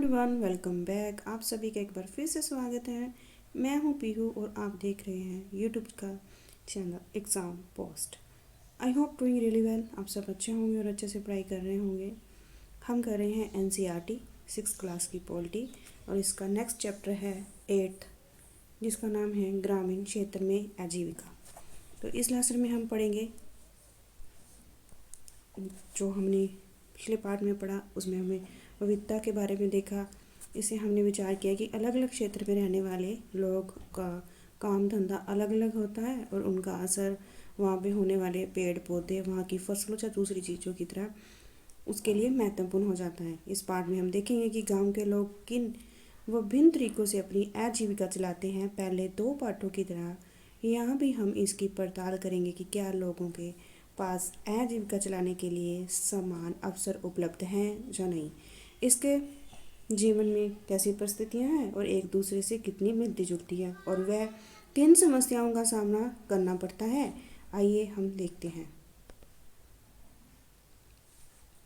Everyone, welcome back. आप सभी का एक बार फिर से स्वागत है। मैं हूं पीहू और आप देख रहे हैं यूट्यूब का channel exam post. I hope doing really well. आप सब अच्छे होंगे और अच्छे से पढ़ाई कर रहे होंगे। हम कर रहे हैं एनसीईआरटी 6th क्लास की पॉलिटी और इसका नेक्स्ट चैप्टर है 8th, जिसका नाम है ग्रामीण क्षेत्र में आजीविका। तो इस लेसन में हम पढ़ेंगे जो हमने पिछले पार्ट में पढ़ा, उसमें हमें विविधता के बारे में देखा। इसे हमने विचार किया कि अलग अलग क्षेत्र में रहने वाले लोग का काम धंधा अलग अलग होता है और उनका असर वहाँ पे होने वाले पेड़ पौधे, वहाँ की फसलों या दूसरी चीज़ों की तरह उसके लिए महत्वपूर्ण हो जाता है। इस पार्ट में हम देखेंगे कि गांव के लोग किन विभिन्न तरीक़ों से अपनी आजीविका चलाते हैं। पहले दो पार्टों की तरह यहाँ भी हम इसकी पड़ताल करेंगे कि क्या लोगों के पास आजीविका चलाने के लिए समान अवसर उपलब्ध हैं या नहीं, इसके जीवन में कैसी परिस्थितियाँ हैं और एक दूसरे से कितनी मिलती जुलती है और वह किन समस्याओं का सामना करना पड़ता है। आइए हम देखते हैं।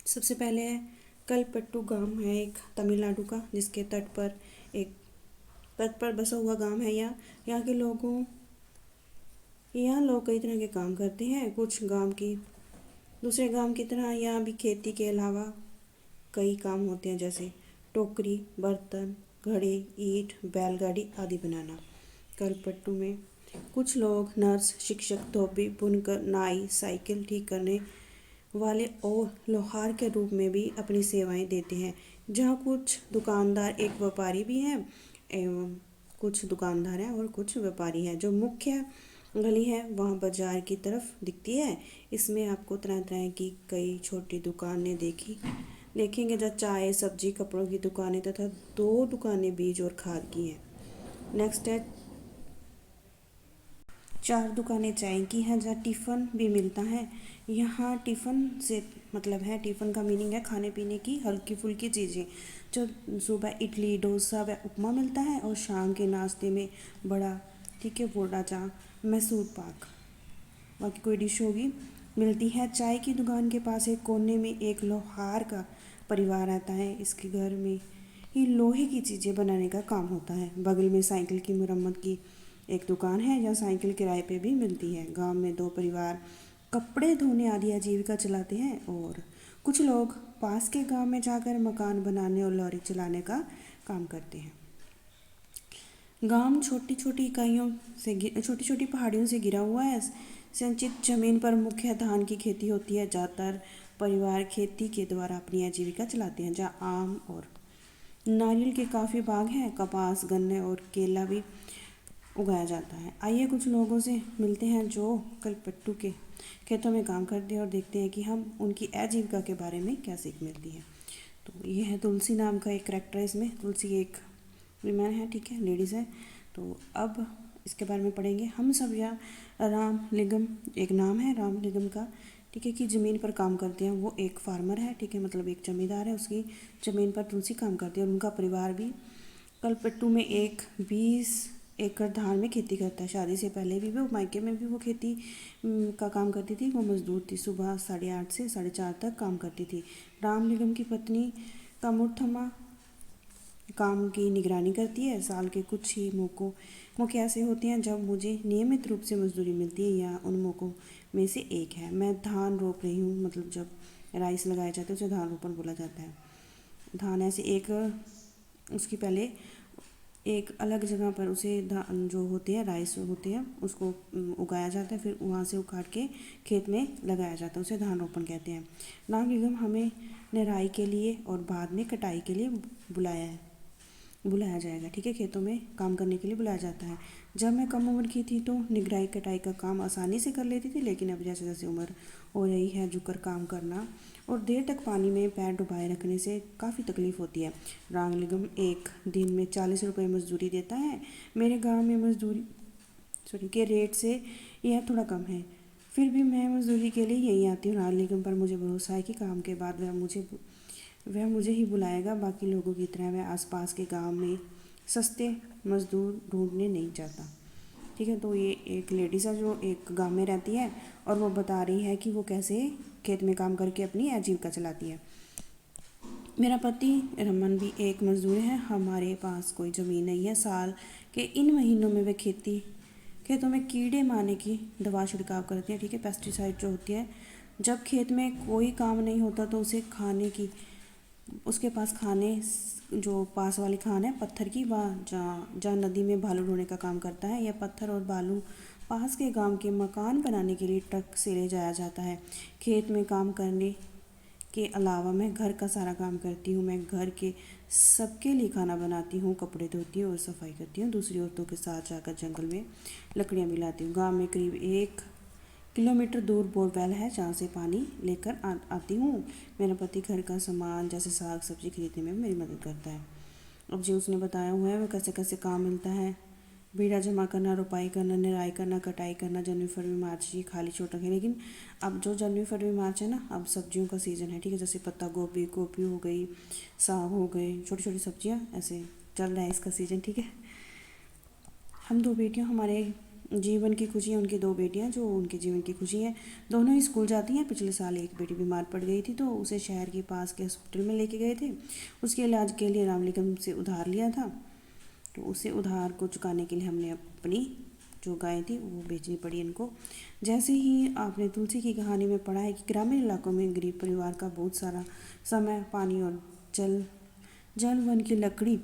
सबसे पहले है कलपट्टू गांव है एक तमिलनाडु का, जिसके तट पर बसा हुआ गांव है। यहाँ के लोगों यहाँ लोग कई तरह के काम करते हैं। कुछ गांव की दूसरे गांव की तरह यहाँ भी खेती के अलावा कई काम होते हैं, जैसे टोकरी, बर्तन, घड़े, ईंट, बैलगाड़ी आदि बनाना। कलपट्टू में कुछ लोग नर्स, शिक्षक, धोबी, बुनकर, नाई, साइकिल ठीक करने वाले और लोहार के रूप में भी अपनी सेवाएं देते हैं। जहाँ कुछ दुकानदार एक व्यापारी भी हैं एवं कुछ दुकानदार हैं और कुछ व्यापारी हैं। जो मुख्य गली है वहाँ बाजार की तरफ दिखती है। इसमें आपको तरह तरह की कई छोटी दुकानें देखेंगे, जहाँ चाय, सब्जी, कपड़ों की दुकानें तथा 2 दुकानें बीज और खाद की हैं। नेक्स्ट है 4 दुकानें चाय की हैं, जहाँ टिफ़िन भी मिलता है। यहाँ टिफ़िन से मतलब है, टिफ़िन का मीनिंग है खाने पीने की हल्की फुल्की चीज़ें। जो सुबह इडली, डोसा व उपमा मिलता है और शाम के नाश्ते में बड़ा वोडा चाह, मैसूर पाक, बाकी कोई डिश होगी मिलती है। चाय की दुकान के पास एक कोने में एक लोहार का परिवार रहता है। इसके घर में ही लोहे की चीज़ें बनाने का काम होता है। बगल में साइकिल की मरम्मत की एक दुकान है, जहाँ साइकिल किराए पे भी मिलती है। गांव में 2 परिवार कपड़े धोने आदि आजीविका चलाते हैं और कुछ लोग पास के गांव में जाकर मकान बनाने और लॉरी चलाने का काम करते हैं। गांव छोटी छोटी पहाड़ियों से घिरा हुआ है। संचित जमीन पर मुख्य धान की खेती होती है। ज़्यादातर परिवार खेती के द्वारा अपनी आजीविका चलाते हैं। जहाँ आम और नारियल के काफ़ी बाग हैं। कपास, गन्ने और केला भी उगाया जाता है। आइए कुछ लोगों से मिलते हैं जो कलपट्टू के खेतों में काम करते हैं और देखते हैं कि हम उनकी आजीविका के बारे में क्या सीख मिलती है। तो ये है तुलसी नाम का एक करैक्टर है। इसमें तुलसी एक विमेन है, ठीक है, लेडीज़ है। तो अब इसके बारे में पढ़ेंगे हम सब। यहाँ रामलिंगम एक नाम है रामलिंगम का, ठीक है, कि ज़मीन पर काम करते हैं। वो एक फार्मर है, ठीक है, मतलब एक जमींदार है। उसकी ज़मीन पर तुलसी काम करती है और उनका परिवार भी कलपट्टू में 20 एकड़ धान में खेती करता है। शादी से पहले भी वो मायके में भी वो खेती का काम करती थी। वो मजदूर थी, सुबह 8:30 से 4:30 तक काम करती थी। रामलिंगम की पत्नी कामुर्थम्मा काम की निगरानी करती है। साल के कुछ ही मौके ऐसे होते हैं जब मुझे नियमित रूप से मजदूरी मिलती है, या उन मौक़ों में से एक है मैं धान रोप रही हूँ। मतलब जब राइस लगाए जाते हैं उसे धान रोपण बोला जाता है। धान ऐसे एक उसकी पहले एक अलग जगह पर उसे धान जो होते हैं राइस होते हैं उसको उगाया जाता है, फिर वहाँ से उखाड़ के खेत में लगाया जाता है, उसे धान रोपण कहते हैं। रामलिंगम हमें निराई के लिए और बाद में कटाई के लिए बुलाया जाएगा, ठीक है, खेतों में काम करने के लिए बुलाया जाता है। जब मैं कम उम्र की थी तो निगराई कटाई का काम आसानी से कर लेती थी, लेकिन अब जैसे जैसे उम्र हो रही है झुककर काम करना और देर तक पानी में पैर डुबाए रखने से काफ़ी तकलीफ़ होती है। रामलिंगम एक दिन में 40 रुपये मजदूरी देता है। मेरे गाँव में मजदूरी के रेट से यह थोड़ा कम है, फिर भी मैं मजदूरी के लिए यहीं आती हूँ। रामलिंगम पर मुझे भरोसा है कि काम के बाद वह मुझे ही बुलाएगा। बाकी लोगों की तरह वह आसपास के गांव में सस्ते मजदूर ढूंढने नहीं जाता, ठीक है। तो ये एक लेडीज़ है जो एक गांव में रहती है और वो बता रही है कि वो कैसे खेत में काम करके अपनी आजीविका चलाती है। मेरा पति रमन भी एक मजदूर है। हमारे पास कोई ज़मीन नहीं है। साल के इन महीनों में वे खेतों में कीड़े मारने की दवा छिड़काव करते हैं। ठीक है, पेस्टिसाइड जो होती है। जब खेत में कोई काम नहीं होता तो उसके पास खाने जो पास वाली खान है पत्थर की, वह जहाँ नदी में बालू ढोने का काम करता है। यह पत्थर और बालू पास के गांव के मकान बनाने के लिए ट्रक से ले जाया जाता है। खेत में काम करने के अलावा मैं घर का सारा काम करती हूँ। मैं घर के सबके लिए खाना बनाती हूँ, कपड़े धोती हूँ और सफाई करती हूँ। दूसरी औरतों के साथ जाकर जंगल में लकड़ियाँ भी लाती हूँ। गाँव में करीब 1 किलोमीटर दूर बोरवेल है जहाँ से पानी लेकर आती हूँ। मेरा पति घर का सामान जैसे साग सब्जी खरीदने में मेरी मदद करता है। अब जी उसने बताया हुआ है वो कैसे कैसे काम मिलता है। बीड़ा जमा करना, रुपाई करना, निराई करना, कटाई करना, जनवरी फरवरी मार्च ये खाली छोटा है। लेकिन अब जो जनवरी फरवरी मार्च है ना, अब सब्जियों का सीज़न है। ठीक है, जैसे पत्ता गोभी हो गई, साग हो गए, छोटी छोटी सब्जियां, ऐसे चल रहा है इसका सीज़न। ठीक है, हम 2 बेटियां, हमारे जीवन की खुशी है। उनकी 2 बेटियां जो उनके जीवन की खुशी है। दोनों ही स्कूल जाती हैं। पिछले साल एक बेटी बीमार पड़ गई थी तो उसे शहर के पास के हॉस्पिटल में लेके गए थे। उसके इलाज के लिए रामलिंगम से उधार लिया था, तो उसे उधार को चुकाने के लिए हमने अपनी जो गाय थी वो बेचनी पड़ी इनको। जैसे ही आपने तुलसी की कहानी में पढ़ा है कि ग्रामीण इलाकों में गरीब परिवार का बहुत सारा समय, पानी और जल वन की लकड़ी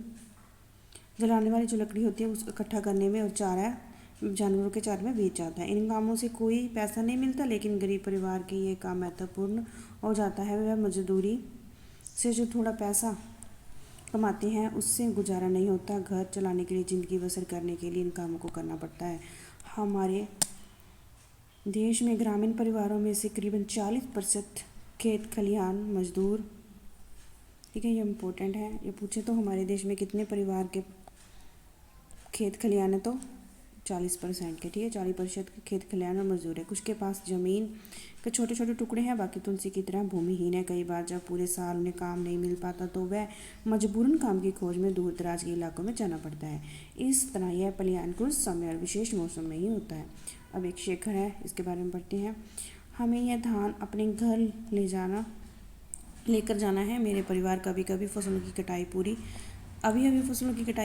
जलाने वाली जो लकड़ी होती है उसको इकट्ठा करने में और चारा जानवरों के चारे में बीत जाता है। इन कामों से कोई पैसा नहीं मिलता, लेकिन गरीब परिवार के ये काम महत्वपूर्ण हो जाता है। वह मजदूरी से जो थोड़ा पैसा कमाते हैं उससे गुजारा नहीं होता। घर चलाने के लिए, ज़िंदगी बसर करने के लिए इन कामों को करना पड़ता है। हमारे देश में ग्रामीण परिवारों में से करीबन 40% खेत खलिहान मजदूर। ठीक है, ये इम्पोर्टेंट है। ये पूछे तो हमारे देश में कितने परिवार के खेत खलिहान है, तो 40% के। ठीक है, 40% के खेत खलिहान और मजदूर है। कुछ के पास ज़मीन के छोटे छोटे टुकड़े हैं, बाकी तुलसी की तरह भूमिहीन है। कई बार जब पूरे साल उन्हें काम नहीं मिल पाता तो वह मजबूरन काम की खोज में दूर दराज के इलाकों में जाना पड़ता है। इस तरह यह पलायन कुछ समय और विशेष मौसम में ही होता है। अब एक शेखर है, इसके बारे में पढ़ते हैं। हमें यह धान अपने घर लेकर जाना है। मेरे परिवार कभी कभी फसलों की कटाई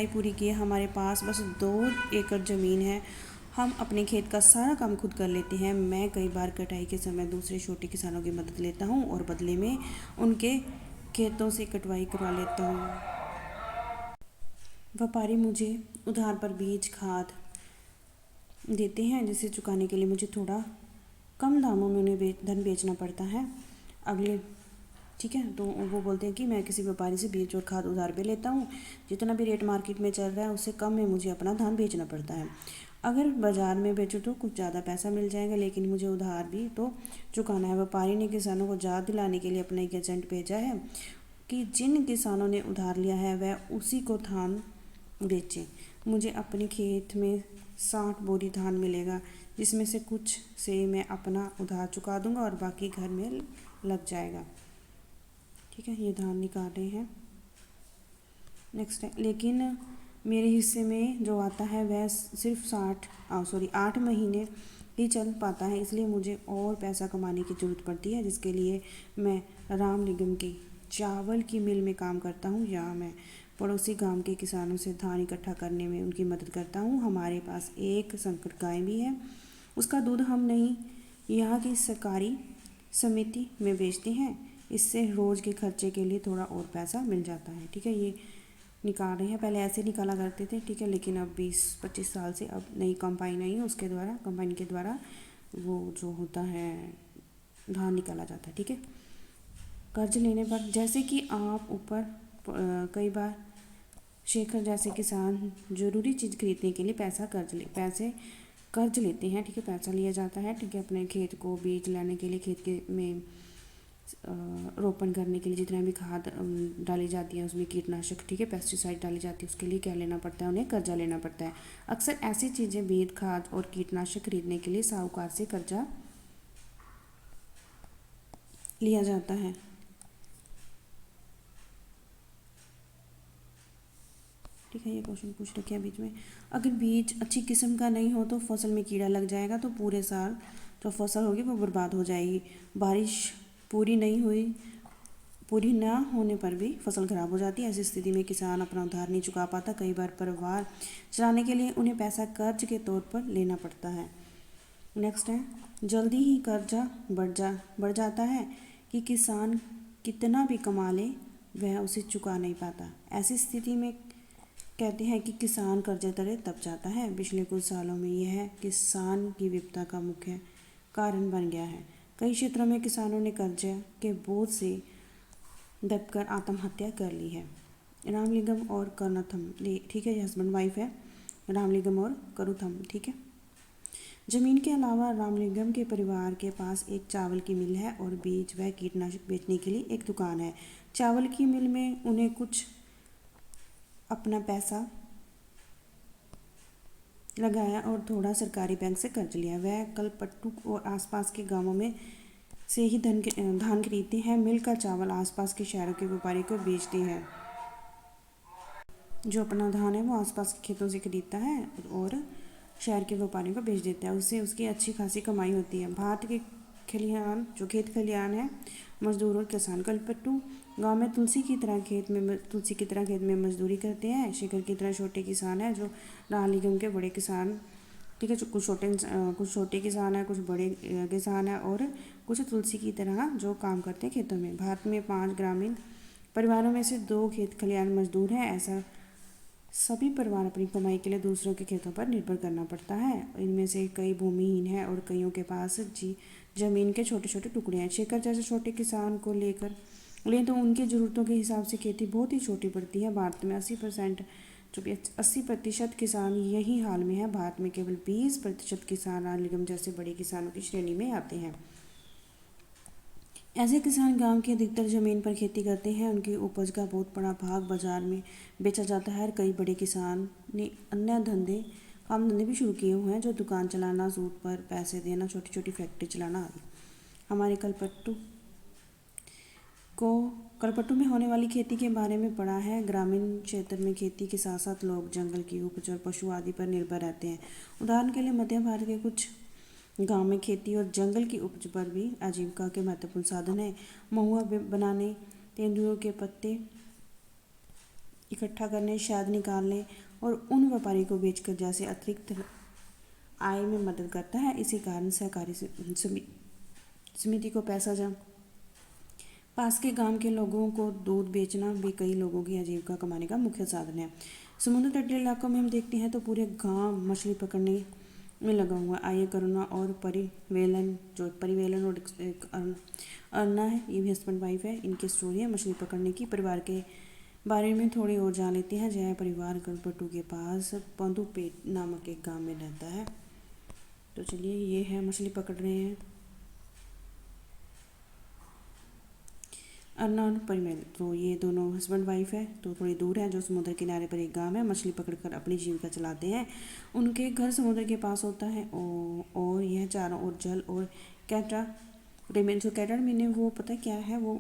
पूरी की है। हमारे पास बस 2 एकड़ ज़मीन है। हम अपने खेत का सारा काम खुद कर लेते हैं। मैं कई बार कटाई के समय दूसरे छोटे किसानों की मदद लेता हूँ और बदले में उनके खेतों से कटवाई करवा लेता हूँ। व्यापारी मुझे उधार पर बीज खाद देते हैं, जिसे चुकाने के लिए मुझे थोड़ा कम दामों में उन्हें धन बेचना पड़ता है। अगले ठीक है, तो वो बोलते हैं कि मैं किसी व्यापारी से बीज और खाद उधार पे लेता हूँ। जितना भी रेट मार्केट में चल रहा है उससे कम में मुझे अपना धान बेचना पड़ता है। अगर बाज़ार में बेचूँ तो कुछ ज़्यादा पैसा मिल जाएगा, लेकिन मुझे उधार भी तो चुकाना है। व्यापारी ने किसानों को याद दिलाने के लिए अपना एक एजेंट भेजा है कि जिन किसानों ने उधार लिया है वह उसी को धान बेचें। मुझे अपने खेत में 60 बोरी धान मिलेगा, जिसमें से कुछ से मैं अपना उधार चुका दूंगा और बाकी घर में लग जाएगा। ठीक है, ये धान निकाल रहे हैं। नेक्स्ट है, लेकिन मेरे हिस्से में जो आता है वह सिर्फ 8 महीने ही चल पाता है, इसलिए मुझे और पैसा कमाने की ज़रूरत पड़ती है, जिसके लिए मैं राम निगम की चावल की मिल में काम करता हूँ, या मैं पड़ोसी गांव के किसानों से धान इकट्ठा करने में उनकी मदद करता हूँ। हमारे पास एक संकर गाय भी है। उसका दूध हम नहीं यहाँ की सरकारी समिति में बेचते हैं। इससे रोज़ के खर्चे के लिए थोड़ा और पैसा मिल जाता है। ठीक है, ये निकाल रहे हैं। पहले ऐसे निकाला करते थे, ठीक है, लेकिन अब 20-25 साल से अब नई कंबाइन आई है, कंबाइन के द्वारा वो जो होता है धान निकाला जाता है। ठीक है, कर्ज लेने पर, जैसे कि आप ऊपर कई बार शेखर जैसे किसान ज़रूरी चीज़ खरीदने के लिए कर्ज लेते हैं। ठीक है, पैसा लिया जाता है। ठीक है, अपने खेत को बीज लाने के लिए, खेत के में रोपण करने के लिए जितना भी खाद डाली जाती है उसमें कीटनाशक, ठीक है, पेस्टिसाइड डाली जाती है, उसके लिए क्या लेना पड़ता है, उन्हें कर्जा लेना पड़ता है। अक्सर ऐसी चीज़ें बीज, खाद और कीटनाशक खरीदने के लिए साहूकार से कर्जा लिया जाता है। ठीक है, ये क्वेश्चन पूछ रखे हैं बीच में। अगर बीज अच्छी किस्म का नहीं हो तो फसल में कीड़ा लग जाएगा, तो पूरे साल जो फसल होगी वो बर्बाद हो जाएगी। बारिश पूरी नहीं हुई पूरी न होने पर भी फसल खराब हो जाती है। ऐसी स्थिति में किसान अपना उधार नहीं चुका पाता। कई बार परिवार चलाने के लिए उन्हें पैसा कर्ज के तौर पर लेना पड़ता है। नेक्स्ट है, जल्दी ही कर्जा बढ़ जाता है कि किसान कितना भी कमा ले वह उसे चुका नहीं पाता। ऐसी स्थिति में कहते हैं कि किसान कर्जे तले दब जाता है। पिछले कुछ सालों में यह किसान की विपदा का मुख्य कारण बन गया है। कई क्षेत्रों में किसानों ने कर्जे के बोझ से दबकर आत्महत्या कर ली है। रामलिंगम और करुणाथम, ठीक है, ये हस्बैंड वाइफ है, रामलिंगम और करुथम, ठीक है। जमीन के अलावा रामलिंगम के परिवार के पास एक चावल की मिल है और बीज व कीटनाशक बेचने के लिए एक दुकान है। चावल की मिल में उन्हें कुछ अपना पैसा लगाया और थोड़ा सरकारी बैंक से कर्ज लिया। वह कलपट्टू और आसपास के गांवों में से ही धान खरीदते हैं। मिल का चावल आसपास के शहरों के व्यापारी को बेचते हैं। जो अपना धान है वो आसपास के खेतों से खरीदता है और शहर के व्यापारियों को बेच देता है। उससे उसकी अच्छी खासी कमाई होती है। भारत के खलिहान, जो खेत खलिहान है, मजदूर और किसान। कलपट्टू गांव में तुलसी की तरह खेत में मजदूरी करते हैं। शिखर की तरह छोटे किसान हैं जो रामलिंगम के बड़े किसान, ठीक है, कुछ छोटे किसान हैं, कुछ बड़े किसान हैं और कुछ तुलसी की तरह जो काम करते हैं खेतों में। भारत में 5 ग्रामीण परिवारों में से 2 खेत खलिहान मजदूर हैं। ऐसा सभी परिवार अपनी कमाई के लिए दूसरों के खेतों पर निर्भर करना पड़ता है। इनमें से कई भूमिहीन हैं और कईयों के पास जमीन के छोटे छोटे टुकड़े हैं। शेखर जैसे छोटे किसान को लें तो उनकी ज़रूरतों के हिसाब से खेती बहुत ही छोटी पड़ती है। भारत में 80% किसान यही हाल में है। भारत में केवल 20% किसान रामलिंगम जैसे बड़े किसानों की श्रेणी में आते हैं। ऐसे किसान गांव की अधिकतर ज़मीन पर खेती करते हैं। उनकी उपज का बहुत बड़ा भाग बाजार में बेचा जाता है। कई बड़े किसान ने अन्य काम धंधे भी शुरू किए हुए हैं, जो दुकान चलाना, सूद पर पैसे देना, छोटी छोटी फैक्ट्री चलाना आदि। हमारे कलपट्टू में होने वाली खेती के बारे में पढ़ा है। ग्रामीण क्षेत्र में खेती के साथ साथ लोग जंगल की उपज और पशु आदि पर निर्भर रहते हैं। उदाहरण के लिए मध्य भारत के कुछ गांव में खेती और जंगल की उपज पर भी आजीविका के महत्वपूर्ण साधन है। महुआ बनाने, तेंदुओं के पत्ते इकट्ठा करने, शहद निकालने और उन व्यापारी को बेचकर जैसे अतिरिक्त आय में मदद करता है। इसी कारण सहकारी समिति को पैसा पास के गांव के लोगों को दूध बेचना भी कई लोगों की आजीविका कमाने का मुख्य साधन है। समुद्र तटीय इलाकों में हम देखते हैं तो पूरे गांव मछली पकड़ने में लगा हुआ। आइए करुणा और परिवेलन और एक अरुणा है, ये भी हस्बैंड वाइफ है, इनकी स्टोरी है मछली पकड़ने की। परिवार के बारे में थोड़ी और जान लेते हैं। जय परिवार कलपट्टू के पास पंदुपेट नामक एक गांव में रहता है। तो चलिए, ये है मछली पकड़ रहे हैं अरुणा और परिमल। तो ये दोनों हस्बैंड वाइफ है। तो थोड़ी दूर है, जो समुद्र किनारे पर एक गांव है, मछली पकड़कर अपनी जीविका चलाते हैं। उनके घर समुद्र के पास होता है और यह चारों ओर जल और कैटरामेन। जो कैटरामेन है वो पता क्या है, वो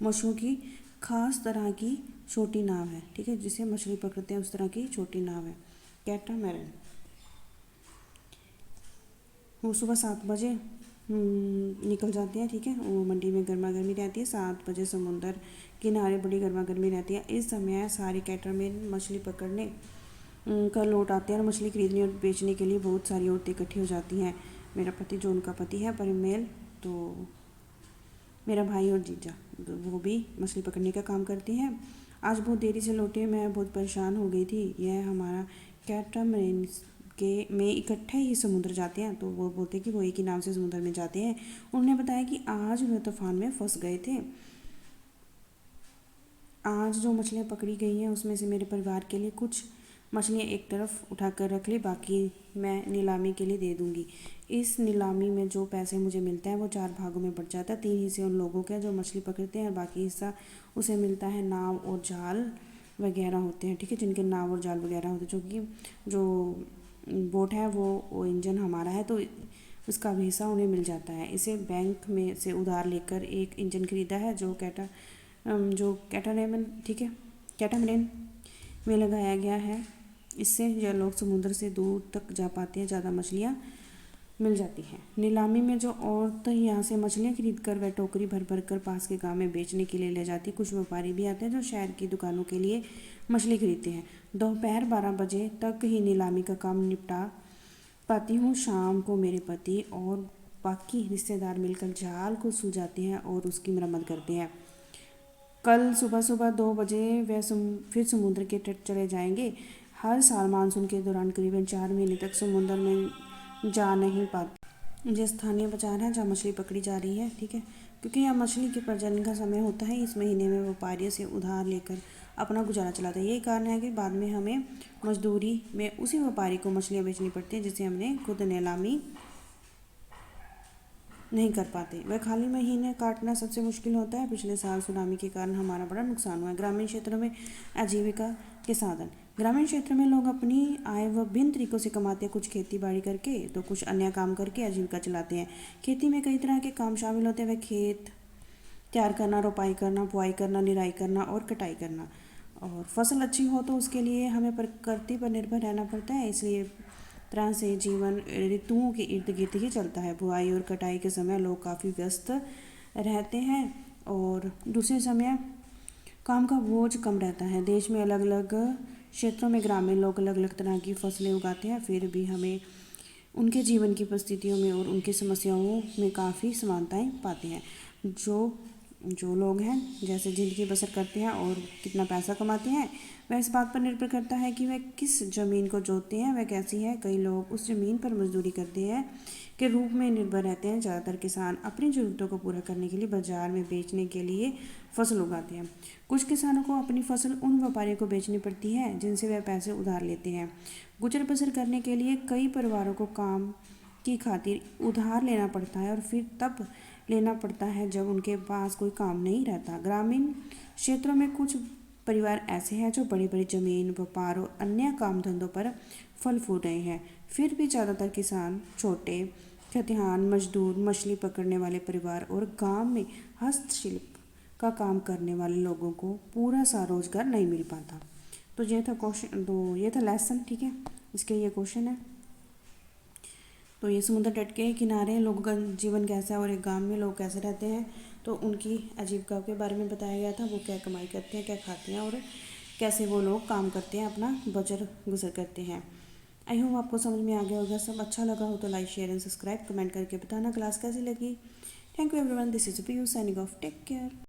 मछुओं की खास तरह की छोटी नाव है, ठीक है, जिसे मछली पकड़ते हैं उस तरह की छोटी नाव है, कैटरामैरन। वो सुबह 7 बजे निकल जाते हैं, ठीक है। वो मंडी में गर्मा गर्मी रहती है। 7 बजे समुद्र किनारे बड़ी गर्मा गर्मी रहती है। इस समय सारे कैटरमैन मछली पकड़ने कर लौट आते हैं और मछली खरीदने और बेचने के लिए बहुत सारी औरतें इकट्ठी हो जाती हैं। मेरा पति, जो उनका पति है परिमेल, तो मेरा भाई और जीजा, तो वो भी मछली पकड़ने का काम करती हैं। आज बहुत देरी से लौटे, मैं बहुत परेशान हो गई थी। यह हमारा कैटरमैन में इकट्ठे ही समुद्र जाते हैं। तो वो बोलते हैं कि वो एक ही नाम से समुद्र में जाते हैं। उन्होंने बताया कि आज वे तूफान में फंस गए थे। आज जो मछलियाँ पकड़ी गई हैं उसमें से मेरे परिवार के लिए कुछ मछलियाँ एक तरफ उठा कर रख ली, बाकी मैं नीलामी के लिए दे दूँगी। इस नीलामी में जो पैसे मुझे मिलते हैं वो 4 भागों में बढ़ जाता है। 3 हिस्से उन लोगों के जो मछली पकड़ते हैं और बाकी हिस्सा उसे मिलता है। नाव और जाल वगैरह होते हैं, ठीक है, जिनके नाव और जाल वगैरह होते हैं, क्योंकि जो बोट है वो इंजन हमारा है, तो उसका भी हिस्सा उन्हें मिल जाता है। इसे बैंक में से उधार लेकर एक इंजन खरीदा है जो कैटामैरन, ठीक है, कैटामैरन में लगाया गया है। इससे यह लोग समुद्र से दूर तक जा पाते हैं। ज़्यादा मछलियाँ मिल जाती है। नीलामी में जो औरत यहाँ से मछलियाँ खरीद कर वह टोकरी भर भर कर पास के गांव में बेचने के लिए ले जाती। कुछ व्यापारी भी आते हैं जो शहर की दुकानों के लिए मछली खरीदते हैं। दोपहर 12 बजे तक ही नीलामी का काम निपटा पाती हूँ। शाम को मेरे पति और बाकी रिश्तेदार मिलकर जाल को सुलझाते हैं और उसकी मरम्मत करते हैं। कल सुबह सुबह 2 बजे वे फिर समुद्र के तट चले जाएंगे। हर साल मानसून के दौरान करीबन 4 महीने तक समुद्र में जा नहीं पाते। जो स्थानीय बाजार है जहाँ मछली पकड़ी जा रही है, ठीक है, क्योंकि यहाँ मछली के प्रजनन का समय होता है। इस महीने में व्यापारियों से उधार लेकर अपना गुजारा चलाता है। यही कारण है कि बाद में हमें मजदूरी में उसी व्यापारी को मछलियाँ बेचनी पड़ती हैं जिसे हमने खुद नीलामी नहीं कर पाते। वह खाली महीने काटना सबसे मुश्किल होता है। पिछले साल सुनामी के कारण हमारा बड़ा नुकसान हुआ है। ग्रामीण क्षेत्रों में आजीविका के साधन। ग्रामीण क्षेत्र में लोग अपनी आय विभिन्न तरीकों से कमाते हैं। कुछ खेती बाड़ी करके तो कुछ अन्य काम करके आजीविका चलाते हैं। खेती में कई तरह के काम शामिल होते हैं। वह खेत तैयार करना, रोपाई करना, बुआई करना, निराई करना और कटाई करना। और फसल अच्छी हो तो उसके लिए हमें प्रकृति पर निर्भर रहना पड़ता है। इसलिए तरह से जीवन ऋतुओं के इर्द गिर्द ही चलता है। बुआई और कटाई के समय लोग काफ़ी व्यस्त रहते हैं और दूसरे समय काम का बोझ कम रहता है। देश में अलग अलग क्षेत्रों में ग्रामीण लोग अलग अलग तरह की फसलें उगाते हैं। फिर भी हमें उनके जीवन की परिस्थितियों में और उनकी समस्याओं में काफ़ी समानताएं पाते हैं। जो जो लोग हैं जैसे ज़िंदगी बसर करते हैं और कितना पैसा कमाते हैं वह इस बात पर निर्भर करता है कि वह किस ज़मीन को जोतते हैं, वह कैसी है। कई लोग उस ज़मीन पर मजदूरी करते हैं के रूप में निर्भर रहते हैं। ज़्यादातर किसान अपनी ज़रूरतों को पूरा करने के लिए बाज़ार में बेचने के लिए फसल उगाते हैं। कुछ किसानों को अपनी फसल उन व्यापारियों को बेचनी पड़ती है जिनसे वह पैसे उधार लेते हैं। गुजर बसर करने के लिए कई परिवारों को काम की खातिर उधार लेना पड़ता है और फिर तब लेना पड़ता है जब उनके पास कोई काम नहीं रहता। ग्रामीण क्षेत्रों में कुछ परिवार ऐसे हैं जो बड़ी बड़ी जमीन, व्यापार और अन्य काम धंधों पर फल फूल रहे हैं। फिर भी ज़्यादातर किसान छोटे खतिहान मजदूर, मछली पकड़ने वाले परिवार और गांव में हस्तशिल्प का काम करने वाले लोगों को पूरा सा रोजगार नहीं मिल पाता। तो ये था क्वेश्चन, तो ये था लेसन, ठीक है, इसके ये क्वेश्चन है। तो ये समुद्र तट के किनारे लोगों का जीवन कैसा है और एक गांव में लोग कैसे रहते हैं, तो उनकी आजीविका के बारे में बताया गया था। वो क्या कमाई करते हैं, क्या खाते हैं और कैसे वो लोग काम करते हैं, अपना बजर गुजर करते हैं। आई होप आपको समझ में आ गया होगा। सब अच्छा लगा हो तो like, share and subscribe, comment करके बताना क्लास कैसी लगी। Thank you everyone, this is Piyu signing off, take care.